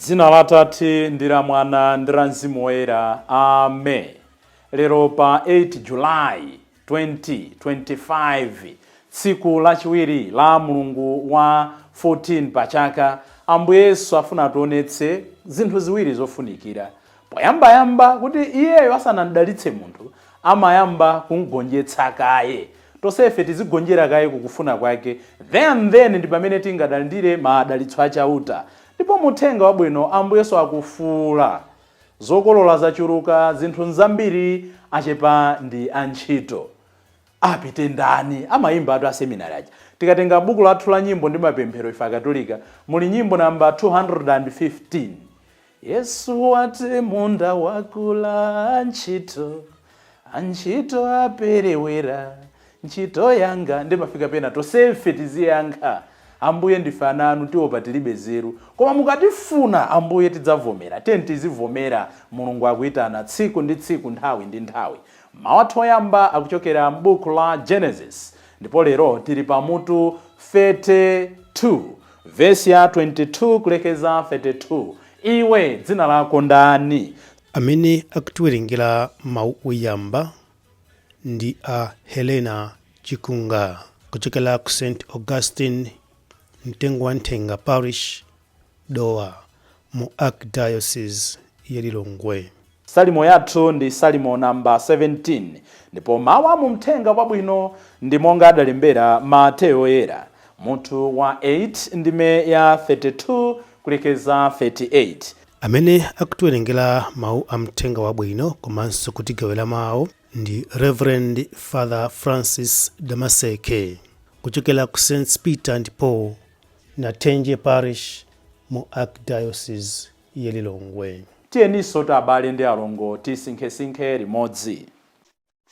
Dzina la Tate ndi la Mwana ndi la Mzimu Woyera. Amen. Lero pa 8 July 2025 tsiku lachiwiri la Mulungu wa 14 pa chaka, Ambuye Yesu afuna tionetse zinthu ziwiri zofunikira. Poyamba kuti iyeyo asanadalitse munthu amayamba kumgonjetsa kaye. Tosefe tizigonjera kaye kukufuna kwake, then ndi pamene tingadalire madalitso achauta. Ndipo muthenga wabwino Ambuye Yesu akufuula zokolola zachuluka, zinthu zambiri achepa ndi antchito. Apite ndani amayimba atu aseminari aja. Tikatenga buku lathu la nyimbo ndi mapemphero ife Akatolika, muli nyimbo namba 215. Yesu wati munda wakula antchito aperewera, ntchito yanga ndimafika pena tosefe tiziyankha Ambuye ndife ana anu tiopa tilibe zeru, koma mukatifuna Ambuye tidzavomera. Tizivomera Mulungu akuyitana tsiku ndi tsiku, nthawi ndi nthawi. Mawu athu oyamba akuchokera m'buku la Genesis, ndipo lero tili pa mutu 32 vesi ya 22 kulekeza 32. Iwe dzina lako ndani? Amene akutiwerengera mawu oyamba ndi a Helena Chikunga kuchokera ku St. Augustine Mtengwanthenga Parish, Dowa, mu Archdiocese ya Lilongwe. Salimo yathu ndi Salimo namba 17, ndipo mawu a mumthenga wabwino ndi monga adalembera Mateyo Oyera, mutu wa 8 ndime ya 32 kulekeza 38. Amene akutiwerengera mawu a mthenga wabwino komanso kutigawira mawu ndi Reverend Father Francis Damaseke kuchokera ku St. Peter and Paul Natenje Parish, mu Archdiocese ya Lilongwe. Tiyeniso abale ndi alongo tisinkhesinkhe limodzi.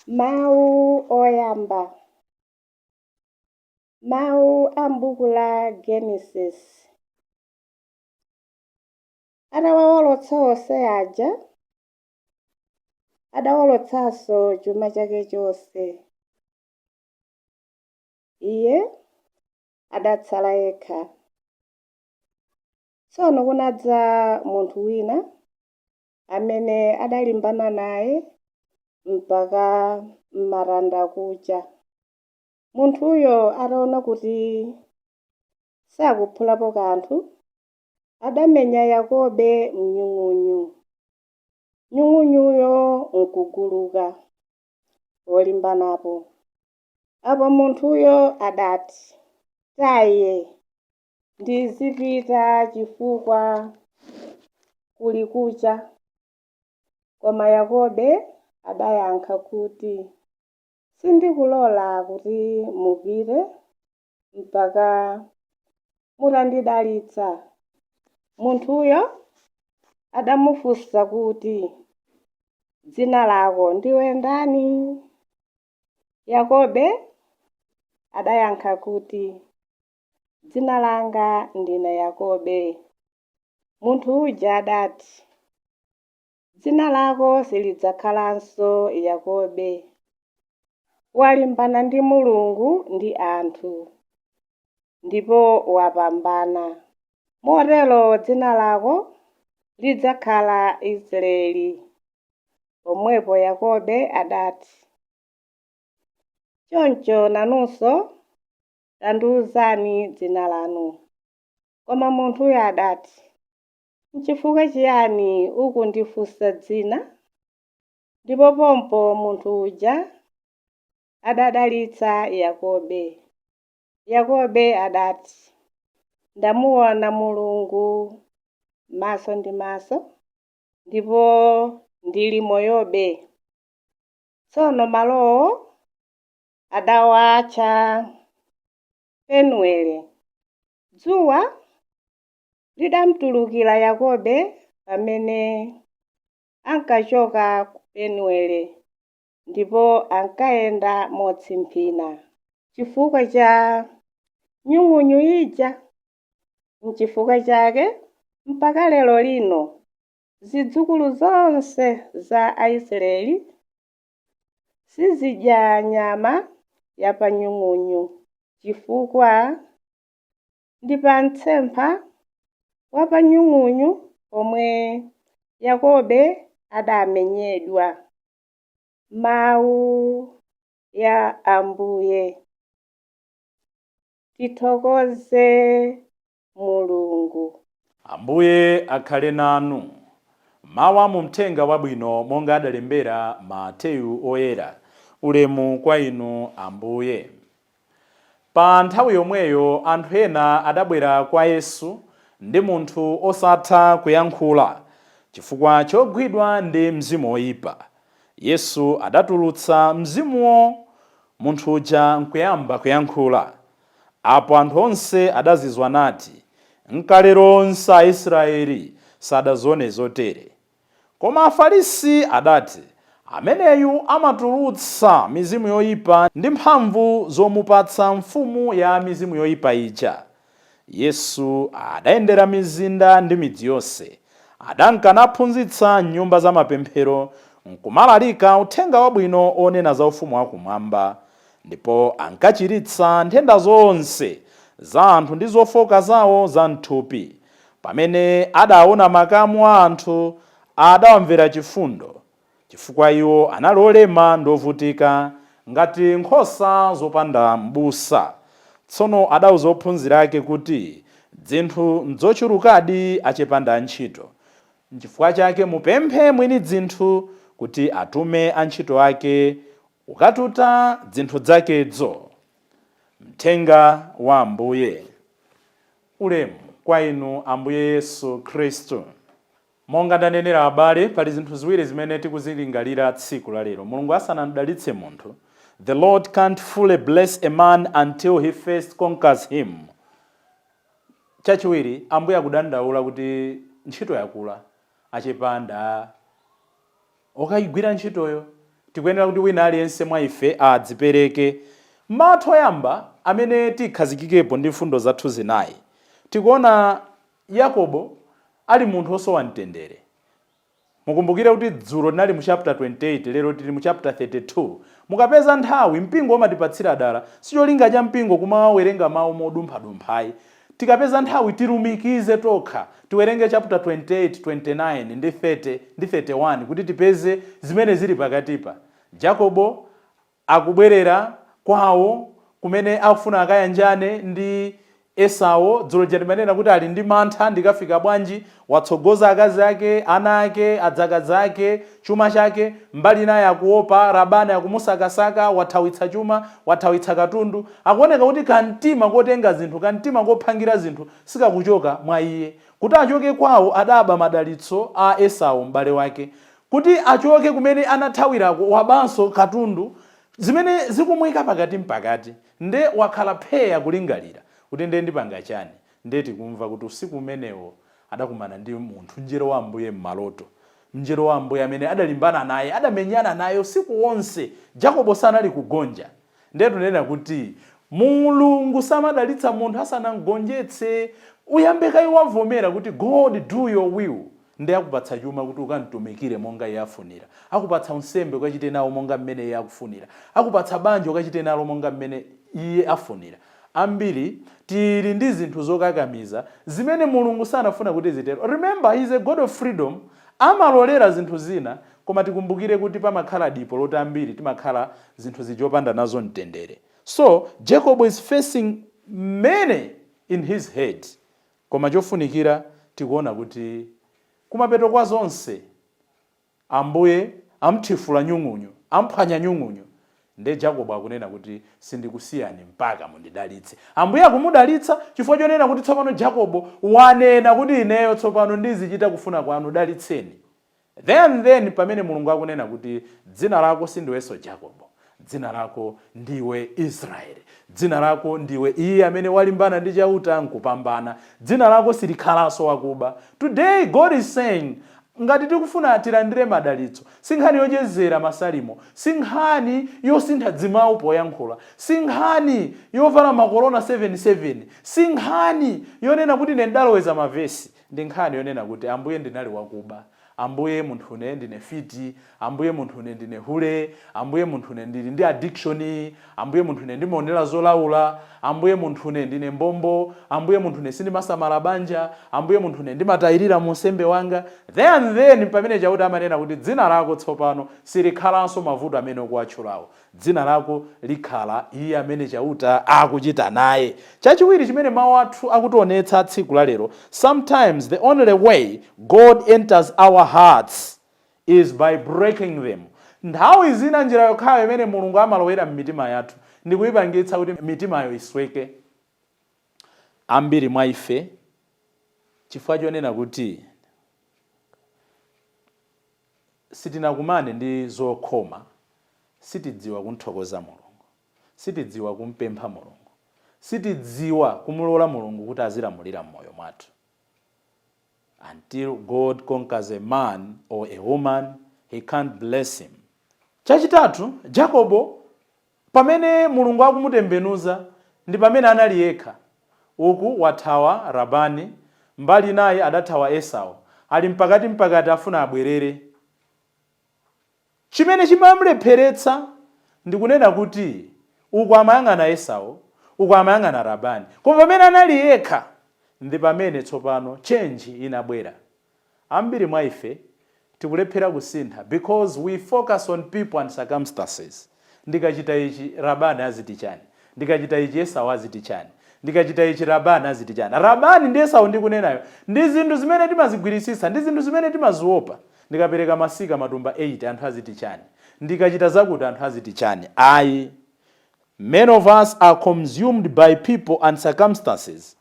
Mawu oyamba. Mawu a m'buku la Genesis. Adawawolotsa onse aja, adawolotsanso chuma chake chonse. Iye adatsala yekha. Tsono kunadza munthu wina amene adalimbana naye mpaka m'maranda kucha. Munthuyo ataona kuti sakuphulapo kanthu, adamenya Yakobe mnyung'unyu. Nyung'unyuyo nkuguluka wolimbanapo. Apo munthuyo adati, taye ndizipita chifukwa kuli kucha. Koma Yakobe adayankha kuti, sindikulola kuti mupite mpaka mutandidalitsa. Munthuyo adamufunsa kuti, dzina lako ndiwe ndani? Yakobe adayankha kuti, dzina langa ndine Yakobe. Munthu uja adati, dzina lako silidzakhalanso Yakobe. Walimbana ndi Mulungu ndi anthu, ndipo wapambana. Motero dzina lako lidzakhala Israeli. Pomwepo Yakobe adati, choncho nanunso tandiwuzani dzina lanu. Koma munthuyo adati, n'chifukwa chiyani ukundifunsa dzina? Ndipo pompo munthu uja adadalitsa Yakobe. Yakobe adati, ndamuona Mulungu maso ndi maso, ndipo ndili moyobe. Tsono malowo adawatcha Penueli. Dzuwa lidamtulukira Yakobe pamene ankachoka ku Penueli, ndipo ankayenda motsimphina chifukwa cha nyung'unyu ija. N'chifukwa chake mpaka lero lino zidzukulu zonse za Aisraeli sizidya nyama ya pa nyung'unyu, chifukwa ndi pa mtsempha wa pa nyung'unyu pomwe Yakobe adamenyedwa. Mawu ya Ambuye. Tithokoze Mulungu. Ambuye akhale nanu. Mawu mu Uthenga Wabwino monga adalembera Mateyu oyera. Ulemu kwa inu Ambuye. Pa nthawi yomweyo anthu ena adabwera kwa Yesu ndi munthu osatha kuyankhula chifukwa chogwidwa ndi mzimu woyipa. Yesu adatulutsa mzimuwo, munthu uja nkuyamba kuyankhula. Apo anthu onse adazizwa nati, nkale lonse Aisraeli sadazione zotere. Koma Afarisi adati, ameneyu amatulutsa mizimu yoyipa ndi mphamvu zomupatsa mfumu ya mizimu yoyipa ija. Yesu adayendera mizinda ndi midzi yonse, adankanaphunzitsa nyumba za mapemphero, nkumalalika Uthenga Wabwino onena za ufumu wakumwamba, ndipo ankachiritsa nthenda zonse za anthu ndi zofoka zawo za mthupi. Pamene adaona makamu a anthu, adawamvera chifundo, chifukwa iwo anali olema ndi ovutika ngati nkhosa zopanda m'busa. Tsono adawuza ophunzira ake kuti dzinthu nzochulukadi achepanda antchito. N'chifukwa chake mupemphe mwini dzinthu kuti atume antchito ake ukatuta dzinthu zakedzo. Mthenga wa Ambuye. Ulemu kwa inu Ambuye Yesu Khristu. Monga ndanenera abale, pali zinthu ziwiri zimene tikuzilingalira tsiku la lero. Mulungu asanamdalitse munthu, the Lord can't fully bless a man until he first conquers him. Chachiwiri, Ambuye akudandaula kuti ntchito yakula achepanda. Okayigwira ntchitoyo tikuyenera kuti wina aliyense mwa ife adzipereke. Mawu oyamba amene tikhazikikepo ndi mfundo zathu zinayi, tikuona Yakobo ali munthu osowa mtendere. Mukumbukire kuti dzulo tinali mu chapter 28, lero tili mu chapter 32. Mukapeza nthawi mpingo umatipatsira dala, sicholinga cha mpingo kumawerenga mawu modumphadumphayi. Tikapeza nthawi tilumikize tokha, tiwerenge chapter 28, 29 ndi 30 ndi 31 kuti tipeze zimene zili pakatipa. Yakobo akubwerera kwawo kumene akufuna akayanjane ndi Esau. Dzulo timanena kuti ali ndi mantha ndikafika bwanji, watsogoza akazi ake, ana ake, adzakazi ake, chuma chake, mbali naye akuopa Labani akumusakasaka, wathawitsa chuma, wathawitsa katundu. Akuoneka kuti kantima kotenga zinthu, kantima kophangira zinthu sikakuchoka mwa iye. Kuti achoke kwawo adaba madalitso a Esau m'bale wake. Kuti achoke kumene anathawirako wabanso katundu, zimene zikumwika pakati mpakati. Nde wakhala pheya kulingalira kuti nde ndipanga chani. Nde tikumva kuti usiku umenewo adakumana ndi munthu, mngelo wa Ambuye m'maloto. Mngelo wa Ambuye amene adalimbana naye, adamenyana naye usiku wonse. Yakobo sanali kugonja. Nde tunena kuti Mulungu samadalitsa munthu asanamgonjetse. Uyambeka iwo wavomera kuti God do your will. Nde akupatsa chuma kuti ukantumikire monga iye afunira. Akupatsa unsembe ukachite nawo monga mmene iye akufunira. Akupatsa banja ukachite nalo monga mmene iye afunira. Ambiri tili ndi zinthu zokakamiza zimene Mulungu sanafuna kuti zitero. Remember, he is a God of freedom. Amalolera zinthu zina, koma tikumbukire kuti pamakhala dipo loti ambiri timakhala zinthu zijopanda nazo mtendere. So Jacob is facing many in his head. Koma chofunikira tikuona kuti kumapeto kwa zonse Ambuye amthifula nyung'unyu, amphwanya nyung'unyu. Nde Jacob akunena kuti sindikusiyani mpaka mundidalitse. Ambuye akumudalitsa chifukwa chonena kuti tsopano Jacob wanena kuti ineyo tsopano ndizichita kufuna kwanu, dalitseni. Then pamene Mulungu akunena kuti dzina lako sindiwenso Jacob, dzina lako ndiwe Israeli, dzina lako ndiwe iye amene walimbana ndi chauta nkupambana, dzina lako silikhalanso wakuba. Today God is saying, ngati tikufuna tilandire madalitso, sinkhani yochezera masalimo, sinkhani yosintha dzimawu poyankhula, sinkhani yovala makorona 77, sinkhani yonena kuti ndaloweza mavesi, ndi nkhani yonena kuti Ambuye ndinali wakuba, ambuye munthu une ndine fiti, ambuye munthu une ndine hule, ambuye munthu une ndili ndi addiction, ambuye munthu une ndimaonera zolaula, ambuye munthu une ndine mbombo, ambuye munthu une sindimasamala banja, ambuye munthu une ndimatayirira mu nsembe wanga. Then pamene chauta amanena kuti dzina lako tsopano silikhalanso mavuto amene ukuwatchulawo, dzina lako likhala iye amene chauta akuchita naye. Chachiwiri chimene mawu athu akutionetsa tsiku la lero, sometimes the only way God enters our hearts is by breaking them. Nthawi zina njira yokhayo imene Mulungu amalowera m'mitima yathu ndi kuyipangitsa kuti mitimayo isweke. Ambiri mwa ife chifukwa chonena kuti sitinakumane ndi zokhoma, sitidziwa kunthokoza Mulungu, sitidziwa kumpempha Mulungu, sitidziwa kumulola Mulungu kuti azilamulira m'moyo mwathu. Until God conquers a man or a woman, he can't bless him. Chachitatu, Jacobo pamene Mulungu akumutembenuza ndi pamene anali yekha. Uku wathawa Labani, mbali naye adathawa Esau, ali mpakati afuna abwerere. Chimene chimamulepheretsa ndikunena kuti uku amayang'ana Esau, uku amayang'ana Labani. Koma pamene anali yekha ndi pamene tsopano change inabwera. Ambiri mwa ife tikulephera kusintha because we focus on people and circumstances. Ndikachita ichi Labani aziti chani, ndikachita ichi Esau aziti chani, ndikachita ichi Labani aziti chani. Labani ndi Esau ndikunenayo ndi zinthu zimene timazigwirisisa, ndi zinthu zimene timaziopa. Ndikapereka masika matumba 8 anthu aziti chani, ndikachita zakuti anthu aziti chani. Many of us are consumed by people and circumstances,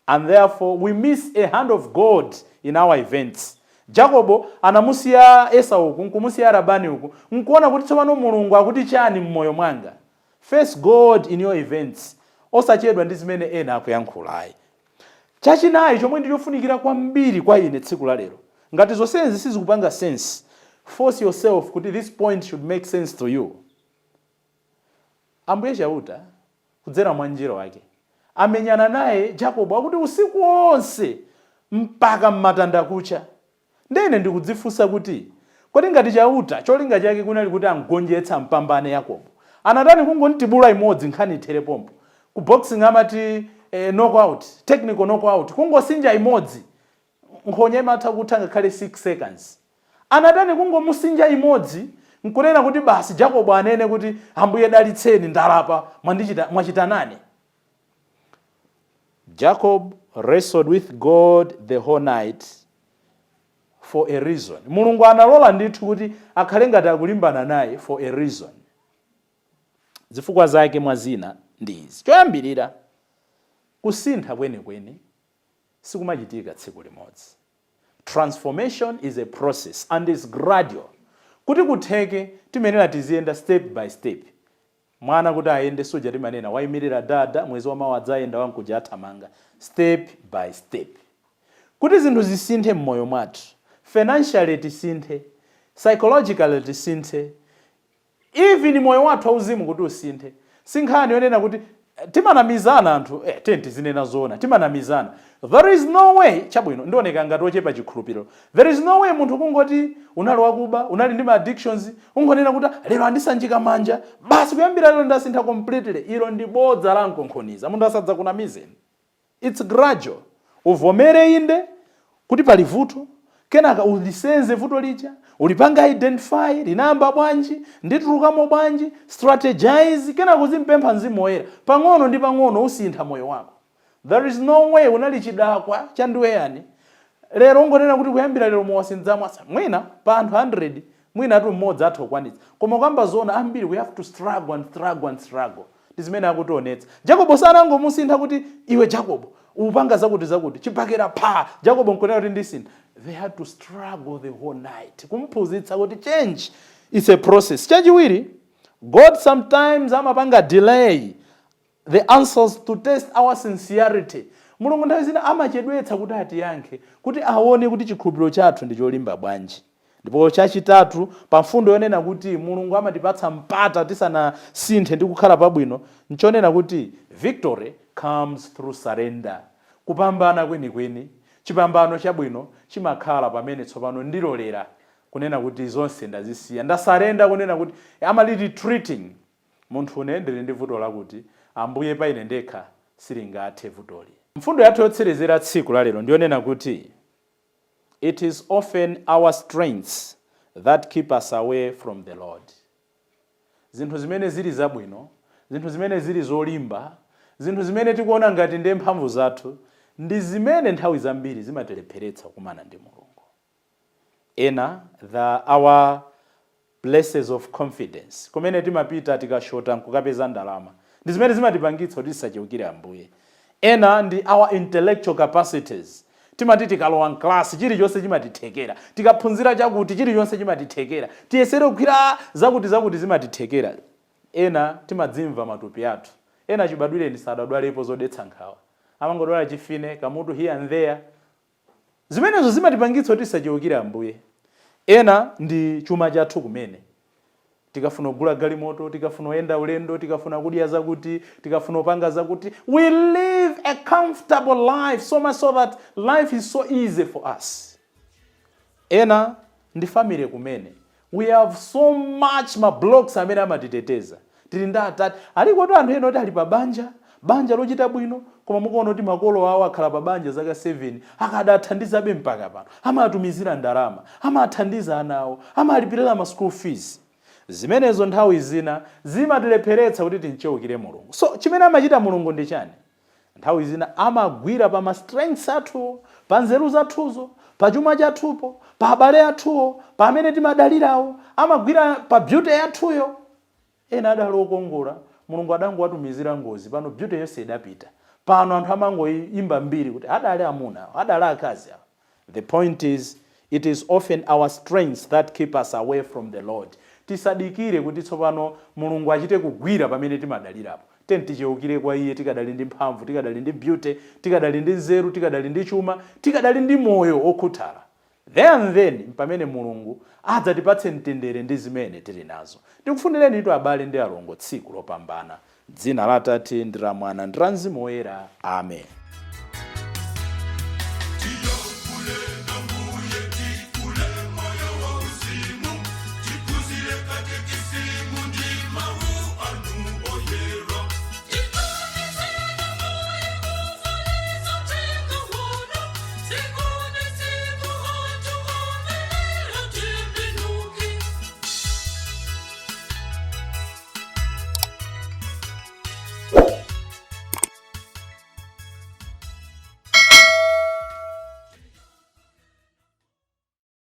and therefore we miss a hand of God in our events. Jacobo anamusiya Esau uku, nkumusiya Labani uku, nkuona kuti tsopano Mulungu akuti chani mmoyo mwanga. Face God in your events, osachedwa ndi zimene ena akuyankhulayi. Chachinayi chomwe ndichofunikira kwambiri kwa ine tsiku la lero, ngati zonsezi sizikupanga sense, force yourself kuti this point should make sense to you. Ambuye chauta kudzera mwa mngelo wake amenyana naye Jacobo akuti usiku wonse mpaka mmatanda kucha. Ndene ndikudzifunsa kuti kodi ngati chauta cholinga chake kunali kuti angonjetsa mpambane Yakobo, anatani kungonitibula imodzi nkhani ithere pompo. Ku boxing amati knockout, technical knockout, kungosinja imodzi nkhonya imatha kutha ngakhale 6 seconds. Anatani kungomusinja imodzi nkunena kuti basi Jacobo anene kuti ambuye dalitseni ndalapa mwachita nani. Jacob wrestled with God the whole night for a reason. Mulungu analola ndithu kuti akhale ngati akulimbana naye for a reason. Zifukwa zake mwazina ndizi. Choyambirira, kusintha kwenikweni sikumachitika tsiku limodzi. Transformation is a process and is gradual. Kuti kutheke timenera tiziyenda step by step. Mwana kuti ayende soja timanena wayimirira dada mwezi wamawa adzayenda wankuja athamanga, step by step. Kuti zinthu zisinthe mmoyo mwathu, financially tisinthe, psychologically tisinthe, even moyo wathu auzimu kuti usinthe. Sinkhani yonena kuti timanamizana anthu, tenti zinena zona, timanamizana. There is no way, chabwino, ndioneka ngati ochepa chikhulupiriro. There is no way munthu kungoti unali wakuba, unali ndi addictions, ungonena kuti lero andisanjika manja, basi kuyambira lero ndasintha completely. Ilo ndi bodza la nkonkhoniza, munthu asadza kunamizeni. It's gradual. Uvomere inde kuti pali vuto, kenaka ulisenze vuto lija, ulipanga identify, linamba bwanji, nditulukamo bwanji, strategize, kenaka uzimpempha Mzimu Woyera. Pang'ono ndi pang'ono usintha moyo wako. There is no way unali chidakwa chandiweyani. Lero ungonena kuti kuyambira lero muwasinzamwa mwina pa anthu 100, mwina atu mmodzi athu okwanitsa. Koma kwamba zona ambiri we have to struggle and struggle and struggle. Ndizimene akutionetsa. Jacobo sanangomusintha kuti iwe Jacobo upanga zakuti chipakera pa Jacobo nkonena kuti ndisintha. They had to struggle the whole night. Kumphunzitsa kuti change is a process. Chachiwiri, God sometimes amapanga delay the answers to test our sincerity. Mulungu nthawi zina amachedwetsa kuti atiyankhe, kuti aone kuti chikhulupiriro chathu ndi cholimba bwanji. Ndipo chachitatu, pa mfundo yonena kuti Mulungu amatipatsa mpata tisanasinthe ndi kukhala pabwino, nchonena kuti victory comes through surrender. Kupambana kwenikweni, Chipambano chabwino chimakhala pamene tsopano ndilolera kunena kuti zonse ndazisiya, ndasarenda kunena kuti am retreating. Munthu une ndili ndi vuto lakuti Ambuye pa ine ndekha silingathe vutoli. Mfundo yathu yotserezera tsiku la lero ndionena kuti it is often our strengths that keep us away from the Lord. Zinthu zimene zili zabwino, zinthu zimene zili zolimba, zinthu zimene tikuona ngati ndi mphamvu zathu, ndi zimene nthawi zambiri zimateleperetsa kumana ndi Mulungu. Ena our places of confidence, kumene timapita tikashota nkukapeza ndalama, ndi zimene zimatipangitsa kuti tisachiukire Ambuye. Ena ndi our intellectual capacities, timati tikalowa mklasi chilichonse chimatithekera, tikaphunzira chakuti chilichonse chimatithekera, tiyesere kukhwira zakuti zimatithekera. Ena timadzimva matupi athu, ena chibadwire ndisadadwalepo zodetsa nkhawa, amangodwala chifine kamutu here and there, zimenezo zimatipangitsa kuti tisachiukire Ambuye. Ena ndi chuma chathu kumene tikafuna kugula galimoto, tikafuna yenda ulendo, tikafuna kudya zakuti, tikafuna upanga zakuti, we live a comfortable life, so much so that life is so easy for us. Ena ndi family kumene we have so much blocks amene amatiteteza. Tili ndi atati aliko to anthu ena oti ali pa banja lochita bwino, koma mukuona kuti makolo awo akhala pa banja zaka 7 akadathandizabe mpaka pano, amatumizira ndalama, amathandiza ana awo, amalipirira ma school fees. Zimenezo nthawi zina zimatilepheretsa kuti tincheukire Mulungu. So chimene amachita Mulungu ndi chani? Nthawi zina amagwira pa ma strengths athu, pa nzeru zathuzo, pa chuma chathupo, pa abale athuwo, pa amene timadalirawo, amagwira pa beauty yathuyo. Ena adali okongola, Mulungu adangowatumizira ngozi, pano beauty yonse idapita. Pano anthu amangoyimba mbiri kuti adali amuna, adali akazi. The point is, it is often our strengths that keep us away from the Lord. Tisadikire kuti tsopano Mulungu achite kugwira pamene timadalirapo. Ticheukire kwa Iye, tikadali ndi mphamvu, tikadali ndi beauty, tikadali ndi nzeru, tikadali ndi chuma, tikadali ndi moyo okhuthala. Then pamene Mulungu adzatipatse mtendere ndi zimene tili nazo. Ndikufunireni ito abale ndi alongo tsiku lopambana. Dzina la Atate ndi la Mwana ndi la Mzimu Woyera. Amen.